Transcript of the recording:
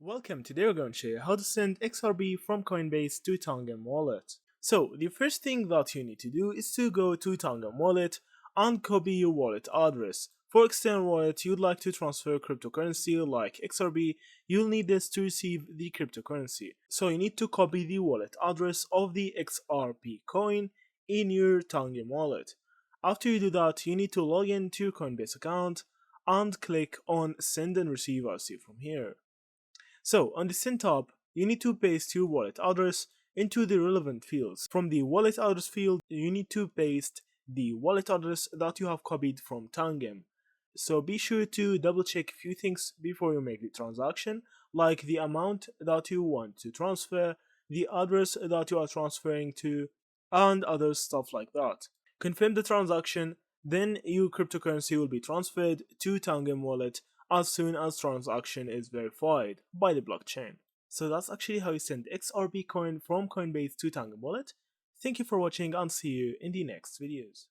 Welcome, today we're going to show you how to send XRP from Coinbase to Tangem Wallet. So the first thing that you need to do is to go to Tangem Wallet and copy your wallet address. For external wallet, you'd like to transfer cryptocurrency like XRP, you'll need this to receive the cryptocurrency. So you need to copy the wallet address of the XRP coin in your Tangem Wallet. After you do that, you need to log in to your Coinbase account and click on send and receive as you see from here. So on the send tab, you need to paste your wallet address into the relevant fields. From the wallet address field, you need to paste the wallet address that you have copied from Tangem. So be sure to double check a few things before you make the transaction, like the amount that you want to transfer, the address that you are transferring to, and other stuff like that. Confirm the transaction, then your cryptocurrency will be transferred to Tangem Wallet as soon as transaction is verified by the blockchain. So that's actually how you send XRP coin from Coinbase to Tangem Wallet. Thank you for watching and see you in the next videos.